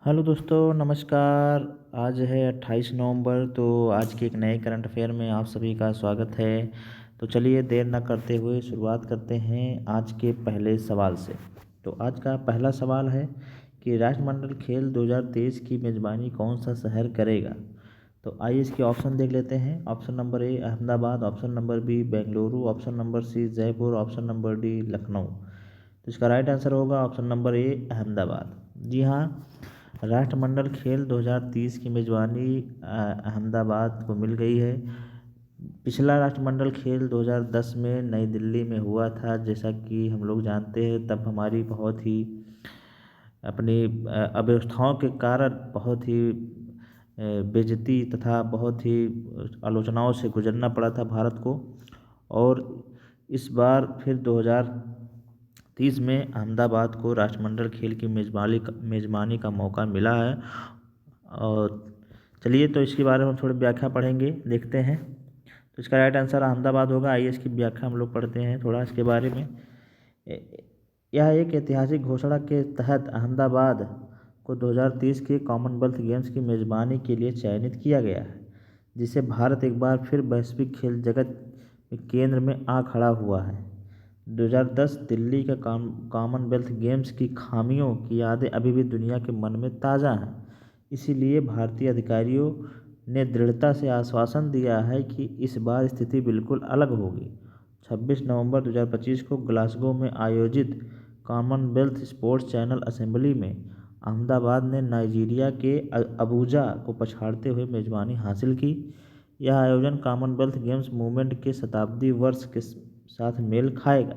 Hello दोस्तों, नमस्कार। आज है 28 नवंबर। तो आज के एक नए करंट अफेयर में आप सभी का स्वागत है। तो चलिए देर न करते हुए शुरुआत करते हैं आज के पहले सवाल से। तो आज का पहला सवाल है कि राष्ट्रमंडल खेल 2023 की मेज़बानी कौन सा शहर करेगा। तो आइए इसके ऑप्शन देख लेते हैं। Option number A Ahmedabad, option number B Bengaluru, option number C Jaipur, option number D Lucknow. तो इसका राइट आंसर होगा ऑप्शन नंबर ए अहमदाबाद। जी हाँ, राष्ट्रमंडल खेल 2030 की मेज़बानी अहमदाबाद को मिल गई है। पिछला राष्ट्रमंडल खेल 2010 में नई दिल्ली में हुआ था। जैसा कि हम लोग जानते हैं, तब हमारी बहुत ही अपनी अव्यवस्थाओं के कारण बहुत ही बेइज्जती तथा बहुत ही आलोचनाओं से गुजरना पड़ा था भारत को। और इस बार फिर 2030 में अहमदाबाद को राष्ट्रमंडल खेल की मेज़बानी का मौका मिला है। और चलिए तो इसके बारे में हम थोड़ी व्याख्या पढ़ेंगे, देखते हैं। तो इसका राइट आंसर अहमदाबाद होगा। आइए इसकी व्याख्या हम लोग पढ़ते हैं थोड़ा इसके बारे में। यह एक ऐतिहासिक घोषणा के तहत अहमदाबाद को 2030 के कॉमनवेल्थ गेम्स की मेज़बानी के लिए चयनित किया गया है, जिससे भारत एक बार फिर वैश्विक खेल जगत के केंद्र में आ खड़ा हुआ है। 2010 दिल्ली का कॉमनवेल्थ गेम्स की खामियों की यादें अभी भी दुनिया के मन में ताज़ा हैं। इसीलिए भारतीय अधिकारियों ने दृढ़ता से आश्वासन दिया है कि इस बार स्थिति बिल्कुल अलग होगी। 26 नवंबर 2025 को ग्लासगो में आयोजित कॉमनवेल्थ स्पोर्ट्स चैनल असेंबली में अहमदाबाद ने नाइजीरिया के अबूजा को पछाड़ते हुए मेज़बानी हासिल की। यह आयोजन कॉमनवेल्थ गेम्स मूवमेंट के शताब्दी वर्ष के साथ मेल खाएगा,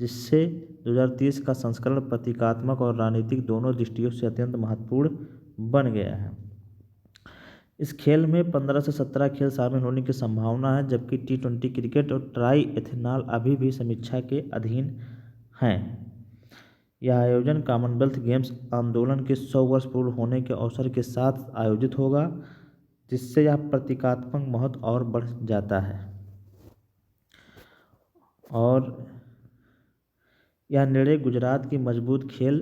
जिससे 2030 का संस्करण प्रतीकात्मक और राजनीतिक दोनों दृष्टियों से अत्यंत महत्वपूर्ण बन गया है। इस खेल में 15 से 17 खेल शामिल होने की संभावना है, जबकि T20 क्रिकेट और ट्राई एथेनॉल अभी भी समीक्षा के अधीन हैं। यह आयोजन कॉमनवेल्थ गेम्स आंदोलन के 100 वर्ष पूर्ण होने के अवसर के साथ आयोजित होगा, जिससे यह प्रतीकात्मक महत्व और बढ़ जाता है। और यह निर्णय गुजरात की मजबूत खेल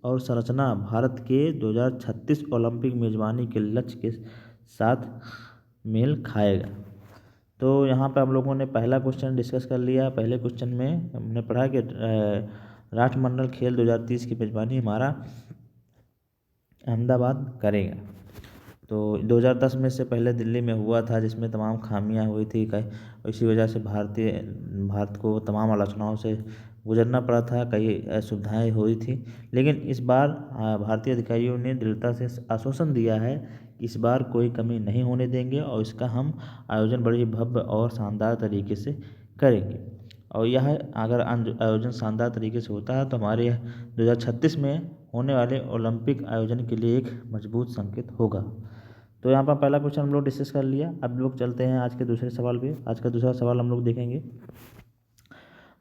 और संरचना भारत के 2036 ओलंपिक मेज़बानी के लक्ष्य के साथ मेल खाएगा। तो यहाँ पर हम लोगों ने पहला क्वेश्चन डिस्कस कर लिया। पहले क्वेश्चन में हमने पढ़ा कि राष्ट्रमंडल खेल 2030 की मेज़बानी हमारा अहमदाबाद करेगा। तो 2010 में से पहले दिल्ली में हुआ था, जिसमें तमाम खामियां हुई थी। इसी वजह से भारत को तमाम आलोचनाओं से गुजरना पड़ा था, कई असुविधाएं हुई थी। लेकिन इस बार भारतीय अधिकारियों ने दृढ़ता से आश्वासन दिया है कि इस बार कोई कमी नहीं होने देंगे और इसका हम आयोजन बड़ी भव्य और शानदार तरीके से करेंगे। और यह अगर आयोजन शानदार तरीके से होता है तो हमारे 2036 में होने वाले ओलंपिक आयोजन के लिए एक मजबूत संकेत होगा। तो यहाँ पर पहला क्वेश्चन हम लोग डिस्कस कर लिया। अब लोग चलते हैं आज के दूसरे सवाल पे। आज का दूसरा सवाल हम लोग देखेंगे,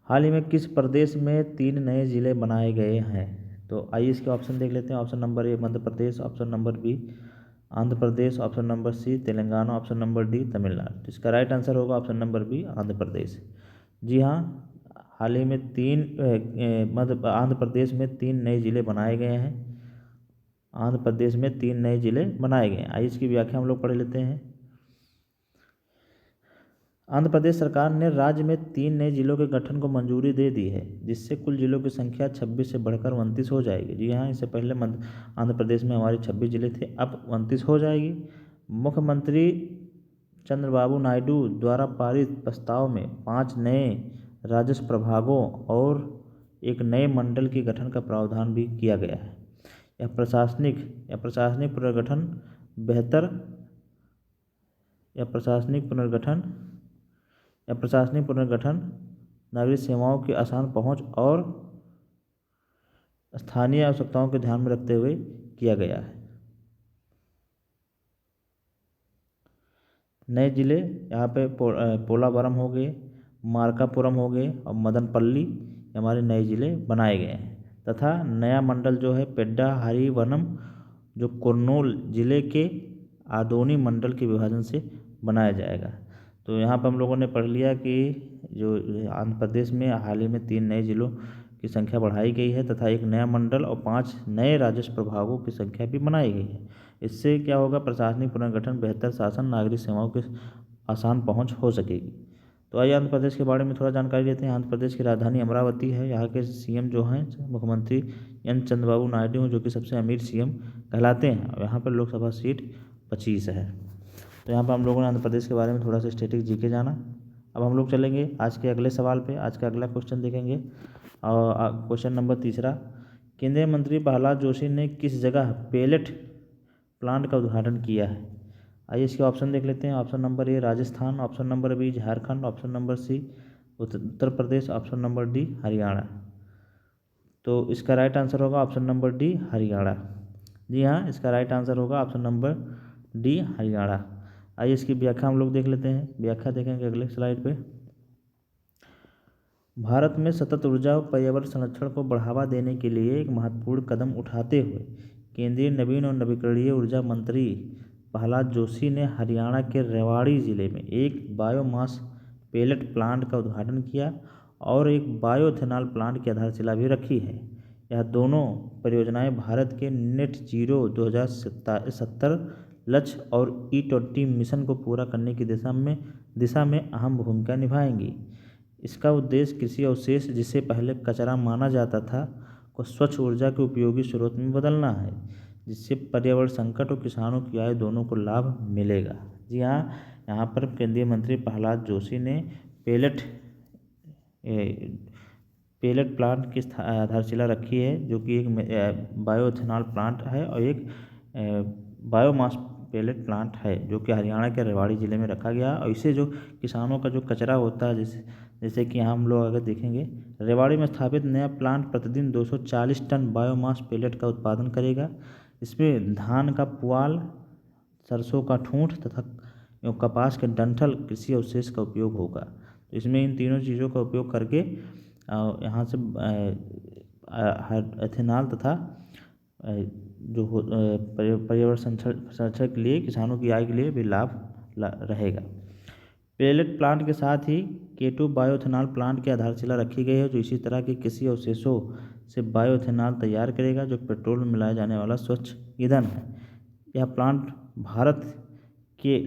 हाल ही में किस प्रदेश में 3 नए जिले बनाए गए हैं। तो आइए इसके ऑप्शन देख लेते हैं। Option number A Madhya Pradesh, option number B Andhra Pradesh, option number C Telangana, option number D Tamil Nadu. तो इसका राइट आंसर होगा option number B Andhra Pradesh. जी हाँ, हाल ही में आंध्र प्रदेश में 3 नए जिले बनाए गए हैं। आंध्र प्रदेश में 3 नए जिले बनाए गए हैं। आइए इसकी व्याख्या हम लोग पढ़ लेते हैं। आंध्र प्रदेश सरकार ने राज्य में 3 नए जिलों के गठन को मंजूरी दे दी है, जिससे कुल जिलों की संख्या 26 से बढ़कर 29 हो जाएगी। जी हाँ, इससे पहले आंध्र प्रदेश में हमारे 26 जिले थे, अब 29 हो जाएगी। मुख्यमंत्री चंद्रबाबू नायडू द्वारा पारित प्रस्ताव में 5 नए राजस्व प्रभागों और एक नए मंडल के गठन का प्रावधान भी किया गया है। यह प्रशासनिक पुनर्गठन बेहतर या प्रशासनिक पुनर्गठन, नागरिक सेवाओं की आसान पहुंच और स्थानीय आवश्यकताओं को ध्यान में रखते हुए किया गया है। नए जिले यहाँ पे पोलावरम हो गए, मार्कापुरम हो गए और मदनपल्ली हमारे नए जिले बनाए गए हैं। तथा नया मंडल जो है पेड्डा हरिवनम, जो कुर्नूल जिले के आदोनी मंडल के विभाजन से बनाया जाएगा। तो यहाँ पर हम लोगों ने पढ़ लिया कि जो आंध्र प्रदेश में हाल ही में 3 नए जिलों की संख्या बढ़ाई गई है तथा एक नया मंडल और 5 नए राजस्व प्रभागों की संख्या भी बनाई गई है। इससे क्या होगा, प्रशासनिक पुनर्गठन, बेहतर शासन, नागरिक सेवाओं की आसान पहुंच हो सकेगी। तो आइए आंध्र प्रदेश के बारे में थोड़ा जानकारी लेते हैं। आंध्र प्रदेश की राजधानी अमरावती है। यहाँ के सीएम जो हैं मुख्यमंत्री एन चंद्रबाबू नायडू हैं, जो कि सबसे अमीर सीएम कहलाते हैं। और यहाँ पर लोकसभा सीट 25 है। तो यहाँ पर हम लोगों ने आंध्र प्रदेश के बारे में थोड़ा सा स्टैटिक जीके जाना। अब हम लोग चलेंगे आज के अगले सवाल पे। आज का अगला क्वेश्चन देखेंगे और क्वेश्चन नंबर 3। केंद्रीय मंत्री प्रहलाद जोशी ने किस जगह पेलेट प्लांट का उद्घाटन किया है? आइए इसके ऑप्शन देख लेते हैं। Option number A Rajasthan, option number B Jharkhand, option number C Uttar Pradesh, option number D Haryana. तो इसका राइट आंसर होगा ऑप्शन नंबर डी हरियाणा। जी हाँ, इसका राइट आंसर होगा ऑप्शन नंबर डी हरियाणा। आइए इसकी व्याख्या हम लोग देख लेते हैं। व्याख्या देखेंगे अगले स्लाइड पे। भारत में सतत ऊर्जा और पर्यावरण संरक्षण को बढ़ावा देने के लिए एक महत्वपूर्ण कदम उठाते हुए केंद्रीय नवीन और नवीकरणीय ऊर्जा मंत्री प्रहलाद जोशी ने हरियाणा के रेवाड़ी जिले में एक बायोमास पेलेट प्लांट का उद्घाटन किया और एक बायोइथेनॉल प्लांट की आधारशिला भी रखी है। यह दोनों परियोजनाएं भारत के नेट जीरो 2070 लक्ष्य और E20 मिशन को पूरा करने की दिशा में अहम भूमिका निभाएंगी। इसका उद्देश्य कृषि अवशेष, जिसे पहले कचरा माना जाता था, को स्वच्छ ऊर्जा के उपयोगी स्रोत में बदलना है, जिससे पर्यावरण संकट और किसानों की आय दोनों को लाभ मिलेगा। जी हाँ, यहाँ पर केंद्रीय मंत्री प्रहलाद जोशी ने पेलेट प्लांट की आधारशिला रखी है, जो कि एक बायोइथेनॉल प्लांट है और एक बायोमास पेलेट प्लांट है, जो कि हरियाणा के रेवाड़ी ज़िले में रखा गया। और इससे जो किसानों का जो कचरा होता है, जैसे कि यहाँ हम लोग अगर देखेंगे, रेवाड़ी में स्थापित नया प्लांट प्रतिदिन 240 टन बायोमास पेलेट का उत्पादन करेगा। इसमें धान का पुआल, सरसों का ठूंठ तथा कपास के डंठल कृषि अवशेष का उपयोग होगा। तो इसमें इन तीनों चीज़ों का उपयोग करके यहाँ से एथेनॉल तथा जो पर्यावरण संरक्षण के लिए, किसानों की आय के लिए भी लाभ रहेगा। पेलेट प्लांट के साथ ही K2 बायोइथेनॉल प्लांट की आधारशिला रखी गई है, जो इसी तरह के कृषि अवशेषों से बायोइथेनॉल तैयार करेगा, जो पेट्रोल में मिलाया जाने वाला स्वच्छ ईंधन है। यह प्लांट भारत के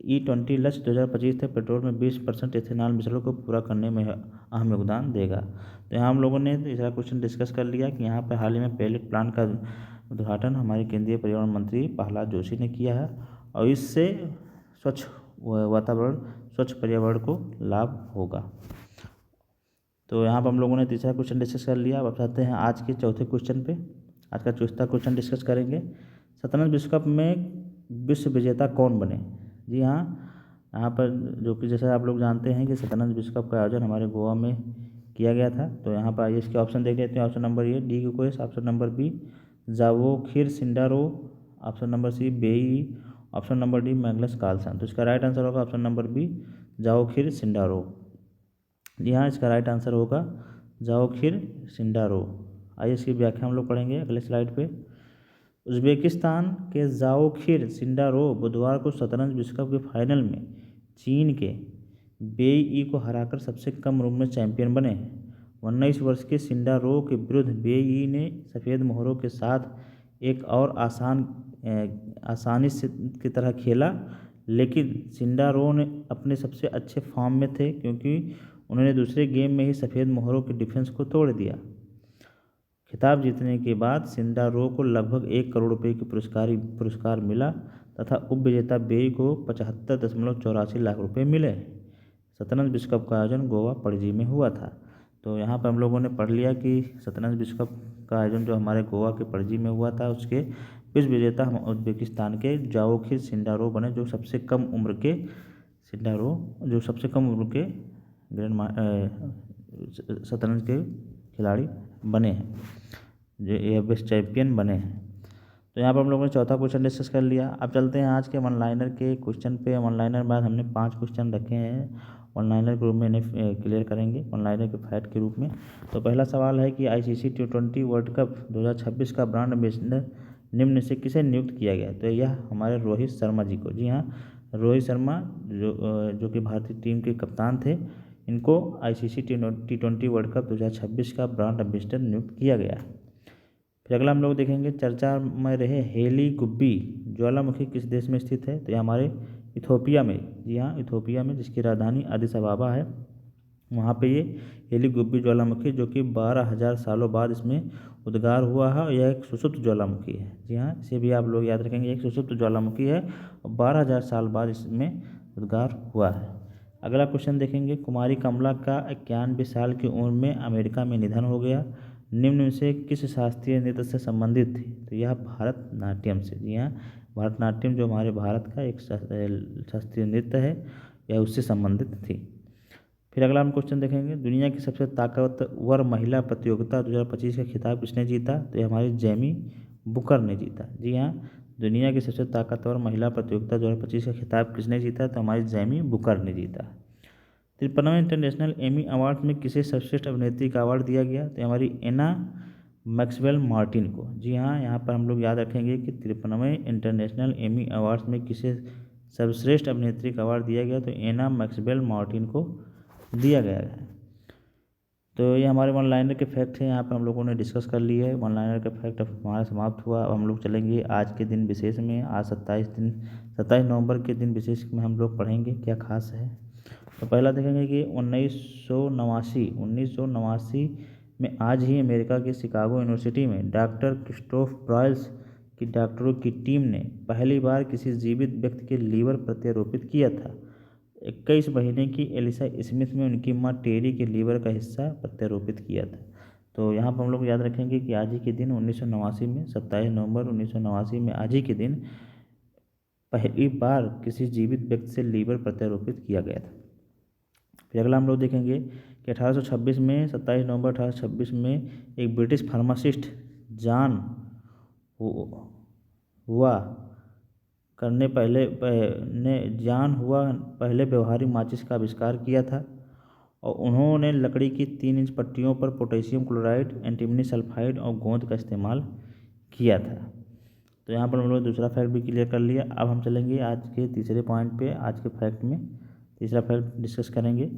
E20 लक्ष्य 2025 तक पेट्रोल में 20% एथेनॉल मिश्रण को पूरा करने में अहम योगदान देगा। तो यहाँ हम लोगों ने तीसरा क्वेश्चन डिस्कस कर लिया कि यहाँ पर हाल ही में पेलेट प्लांट का उद्घाटन हमारे केंद्रीय पर्यावरण मंत्री प्रहलाद जोशी ने किया है और इससे स्वच्छ वातावरण, स्वच्छ पर्यावरण को लाभ होगा। तो यहाँ पर हम लोगों ने तीसरा क्वेश्चन डिस्कस कर लिया। अब आते हैं आज के चौथे क्वेश्चन पे। आज का चौथा क्वेश्चन डिस्कस करेंगे, शतरंज विश्व कप में विश्व विजेता कौन बने? जी हाँ, यहाँ पर जो कि जैसे आप लोग जानते हैं कि शतरंज विश्व कप का आयोजन हमारे गोवा में किया गया था। तो यहाँ पर आइए इसके ऑप्शन देख लेते हैं। Option number A D Gukesh, option number B Javokhir Sindarov, option number C बेई, option number D Magnus Carlsen. तो इसका राइट आंसर होगा option number B Javokhir Sindarov. जी हाँ, इसका राइट आंसर होगा जावोखिर सिंडारोव। आइए इसकी व्याख्या हम लोग पढ़ेंगे अगले स्लाइड पे। उज़्बेकिस्तान के जावोखिर सिंडारोव बुधवार को शतरंज विश्व कप के फाइनल में चीन के बेई को हराकर सबसे कम उम्र में चैंपियन बने हैं। 19 वर्ष के सिंडारोव के विरुद्ध बेई ने सफ़ेद मोहरों के साथ एक और आसानी से की तरह खेला, लेकिन सिंडारोव ने अपने सबसे अच्छे फॉर्म में थे, क्योंकि उन्होंने दूसरे गेम में ही सफ़ेद मोहरों के डिफेंस को तोड़ दिया। खिताब जीतने के बाद सिंडारोव को लगभग 1 करोड़ रुपये की पुरस्कार मिला तथा उपविजेता बेई को 75.84 लाख रुपये मिले। शतरंज विश्व कप का आयोजन गोवा पणजी में हुआ था। तो यहाँ पर हम लोगों ने पढ़ लिया कि शतरंज विश्व कप का आयोजन जो हमारे गोवा के पणजी में हुआ था, उसके विश्व विजेता हम उज़्बेकिस्तान के जावोखिर सिंडारोव बने, जो सबसे कम उम्र के शतरंज के खिलाड़ी बने हैं, जो ये बेस्ट चैंपियन बने हैं। तो यहाँ पर हम लोगों ने चौथा क्वेश्चन डिस्कस कर लिया। अब चलते हैं आज के वन लाइनर के क्वेश्चन पे। वन लाइनर बाद हमने 5 क्वेश्चन रखे हैं वन लाइनर के रूप में, इन्हें क्लियर करेंगे वन लाइनर के फैक्ट के रूप में। तो पहला सवाल है कि ICC T20 वर्ल्ड कप 2026 का ब्रांड एम्बेसडर निम्न से किसे नियुक्त किया गया? तो यह हमारे रोहित शर्मा जी को। जी हाँ, रोहित शर्मा जो कि भारतीय टीम के कप्तान थे, इनको ICC T20 वर्ल्ड कप 2026 का ब्रांड एम्बेसडर नियुक्त किया गया। फिर अगला हम लोग देखेंगे, चर्चा में रहे हेली गुब्बी ज्वालामुखी किस देश में स्थित है? तो ये हमारे इथोपिया में, जी हाँ इथोपिया में, जिसकी राजधानी अदिस अबाबा है, वहाँ पे ये हेली गुब्बी ज्वालामुखी जो कि 12,000 सालों बाद इसमें उद्गार हुआ है। यह एक सुषुप्त ज्वालामुखी है, जी हाँ इसे भी आप लोग याद रखेंगे, एक सुषुप्त ज्वालामुखी है और 12,000 साल बाद इसमें उद्गार हुआ है। अगला क्वेश्चन देखेंगे, कुमारी कमला का 91 साल की उम्र में अमेरिका में निधन हो गया, निम्न में से किस शास्त्रीय नृत्य से संबंधित थी? तो यह भरतनाट्यम से, जी हाँ भरतनाट्यम जो हमारे भारत का एक शास्त्रीय नृत्य है, यह उससे संबंधित थी। फिर अगला हम क्वेश्चन देखेंगे, दुनिया की सबसे ताकतवर महिला प्रतियोगिता 2025 का खिताब किसने जीता? तो ये हमारी जेमी बुकर ने जीता। जी हाँ, दुनिया की सबसे ताकतवर महिला प्रतियोगिता 2025 का खिताब किसने जीता? तो हमारी जेमी बुकर ने जीता। 53वें इंटरनेशनल एमी अवार्ड में किसे सर्वश्रेष्ठ अभिनेत्री का अवार्ड दिया गया? तो हमारी एना मैक्सवेल मार्टिन को। जी हाँ, यहाँ पर हम लोग याद रखेंगे कि 53वें इंटरनेशनल एमी अवार्ड में किसे सर्वश्रेष्ठ अभिनेत्री का अवार्ड दिया गया? तो एना मैक्सवेल मार्टिन को दिया गया है। तो ये हमारे वन लाइनर के फैक्ट हैं, यहाँ पर हम लोगों ने डिस्कस कर लिया है। वन लाइनर का फैक्ट अब हमारा समाप्त हुआ। अब हम लोग चलेंगे आज के दिन विशेष में। आज 27 नवंबर के दिन विशेष में हम लोग पढ़ेंगे क्या खास है। तो पहला देखेंगे कि 1989 में आज ही अमेरिका के शिकागो यूनिवर्सिटी में डॉक्टर क्रिस्टोफ ब्रायल्स की डॉक्टरों की टीम ने पहली बार किसी जीवित व्यक्ति के लीवर प्रत्यारोपित किया था। 21 महीने की एलिसा स्मिथ में उनकी मां टेरी के लीवर का हिस्सा प्रत्यारोपित किया था। तो यहाँ पर हम लोग याद रखेंगे कि आज ही के दिन 1989 में 27 नवंबर 1989 में आज ही के दिन पहली बार किसी जीवित व्यक्ति से लीवर प्रत्यारोपित किया गया था। फिर अगला हम लोग देखेंगे कि 1826 में 27 नवंबर 1826 में एक ब्रिटिश फार्मासिस्ट जॉन हुआ पहले व्यवहारिक माचिस का आविष्कार किया था और उन्होंने लकड़ी की 3 इंच पट्टियों पर पोटेशियम क्लोराइड, एंटीमनी सल्फाइड और गोंद का इस्तेमाल किया था। तो यहाँ पर हम लोग दूसरा फैक्ट भी क्लियर कर लिया। अब हम चलेंगे आज के तीसरे पॉइंट पे। आज के फैक्ट में तीसरा फैक्ट डिस्कस करेंगे,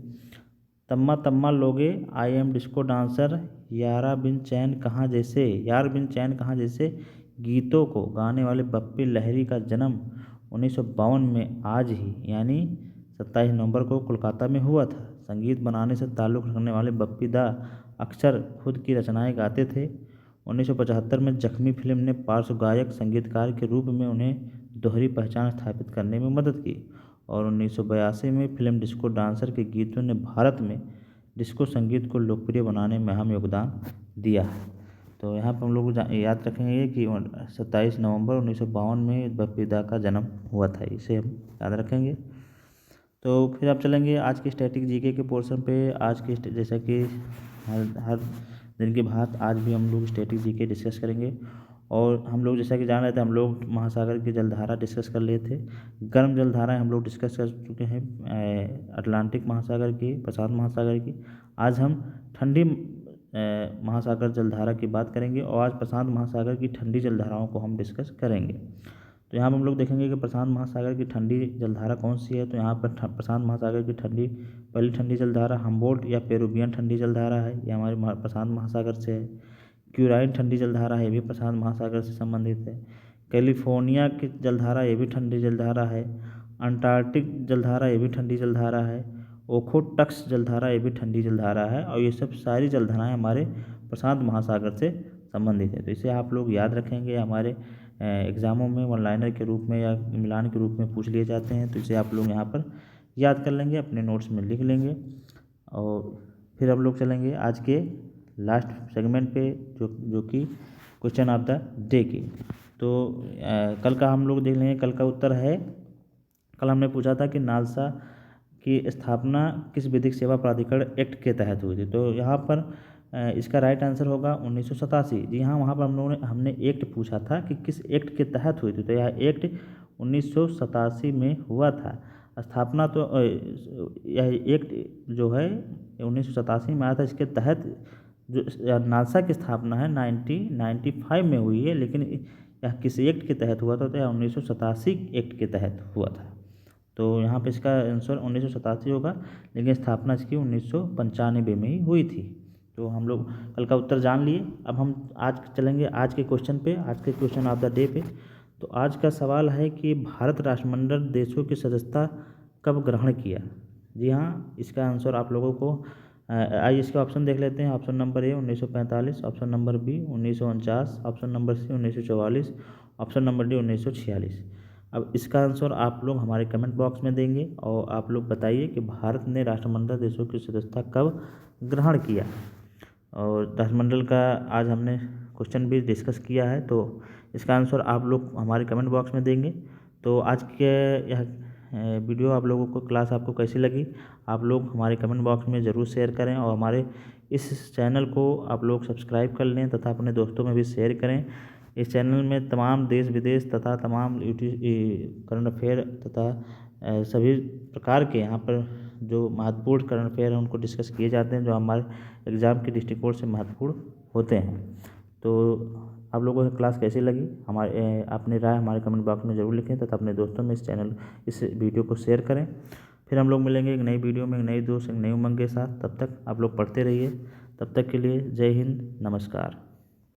तम्मा तम्मा लोगे आई एम डिस्को डांसर यार बिन चैन कहाँ जैसे गीतों को गाने वाले बप्पी लहरी का जन्म 1952 में आज ही यानी 27 नवंबर को कोलकाता में हुआ था। संगीत बनाने से ताल्लुक़ रखने वाले बप्पी दा अक्सर खुद की रचनाएं गाते थे। 1975 में जख्मी फिल्म ने पार्श्व गायक संगीतकार के रूप में उन्हें दोहरी पहचान स्थापित करने में मदद की और 1982 में फिल्म डिस्को डांसर के गीतों ने भारत में डिस्को संगीत को लोकप्रिय बनाने में अहम योगदान दिया है। तो यहाँ पर हम लोग याद रखेंगे कि 27 नवंबर 1952 में बप्पी दा का जन्म हुआ था, इसे हम याद रखेंगे। तो फिर आप चलेंगे आज के स्टैटिक जीके के पोर्शन पे। आज के जैसा कि हर दिन की बात आज भी हम लोग स्टैटिक जीके डिस्कस करेंगे और हम लोग जैसा कि जान रहे थे हम लोग महासागर की जलधारा डिस्कस कर लिए थे। गर्म जलधाराएं हम लोग डिस्कस कर चुके हैं, अटलांटिक महासागर की, प्रशांत महासागर की। आज हम ठंडी महासागर जलधारा की बात करेंगे और आज प्रशांत महासागर की ठंडी जलधाराओं को हम डिस्कस करेंगे। तो यहाँ पर हम लोग देखेंगे कि प्रशांत महासागर की ठंडी जलधारा कौन सी है। तो यहाँ पर प्रशांत महासागर की पहली ठंडी जलधारा हम्बोल्ट या पेरुवियन ठंडी जलधारा है, ये हमारे प्रशांत महासागर से है। क्यूराइन ठंडी जलधारा है, ये भी प्रशांत महासागर से संबंधित है। कैलिफोर्निया की जलधारा, ये भी ठंडी जलधारा है। अंटार्कटिक जलधारा, ये भी ठंडी जलधारा है। ओखोटक्स जलधारा, ये भी ठंडी जलधारा है और ये सब सारी जलधाराएं हमारे प्रशांत महासागर से संबंधित है। तो इसे आप लोग याद रखेंगे, हमारे एग्ज़ामों में वन लाइनर के रूप में या मिलान के रूप में पूछ लिए जाते हैं। तो इसे आप लोग यहाँ पर याद कर लेंगे, अपने नोट्स में लिख लेंगे। और फिर हम लोग चलेंगे आज के लास्ट सेगमेंट पे जो कि क्वेश्चन ऑफ द डे की। तो कल का हम लोग देख लेंगे। कल का उत्तर है, कल हमने पूछा था कि नालसा की स्थापना किस विधिक सेवा प्राधिकरण एक्ट के तहत हुई थी। तो यहाँ पर इसका राइट आंसर होगा 1987। जी हाँ, वहाँ पर हमने एक्ट पूछा था कि किस एक्ट के तहत हुई थी। तो यह एक्ट 1987 में हुआ था। स्थापना तो यह एक्ट जो है 1987 में आया था। इसके तहत जो नालसा की स्थापना है 1995 में हुई है, लेकिन यह किस एक्ट के तहत हुआ था? तो यह 1987 एक्ट के तहत हुआ था। तो यहाँ पे इसका आंसर 1987 होगा, लेकिन स्थापना इसकी 1995 में ही हुई थी। तो हम लोग कल का उत्तर जान लिए। अब हम आज चलेंगे आज के क्वेश्चन पे, आज के क्वेश्चन ऑफ द डे पे। तो आज का सवाल है कि भारत राष्ट्रमंडल देशों की सदस्यता कब ग्रहण किया। जी हाँ, इसका आंसर आप लोगों को आइए इसके ऑप्शन देख लेते हैं। Option number A 1945, option number B 1949, option number C 1944, option number D 1946। अब इसका आंसर आप लोग हमारे कमेंट बॉक्स में देंगे और आप लोग बताइए कि भारत ने राष्ट्रमंडल देशों की सदस्यता कब ग्रहण किया। और राष्ट्रमंडल का आज हमने क्वेश्चन भी डिस्कस किया है, तो इसका आंसर आप लोग हमारे कमेंट बॉक्स में देंगे। तो आज के यह वीडियो आप लोगों को क्लास आपको कैसी लगी, आप लोग हमारे कमेंट बॉक्स में ज़रूर शेयर करें और हमारे इस चैनल को आप लोग सब्सक्राइब कर लें तथा अपने दोस्तों में भी शेयर करें। इस चैनल में तमाम देश विदेश तथा तमाम करंट अफेयर तथा सभी प्रकार के यहाँ पर जो महत्वपूर्ण करंट अफेयर हैं उनको डिस्कस किए जाते हैं, जो हमारे एग्ज़ाम के दृष्टिकोण से महत्वपूर्ण होते हैं। तो आप लोगों को क्लास कैसी लगी, हमारे अपनी राय हमारे कमेंट बॉक्स में ज़रूर लिखें तथा अपने दोस्तों में इस वीडियो को शेयर करें। फिर हम लोग मिलेंगे एक नई वीडियो में, एक नई दोस्त, एक नई उमंग के साथ। तब तक आप लोग पढ़ते रहिए। तब तक के लिए जय हिंद, नमस्कार।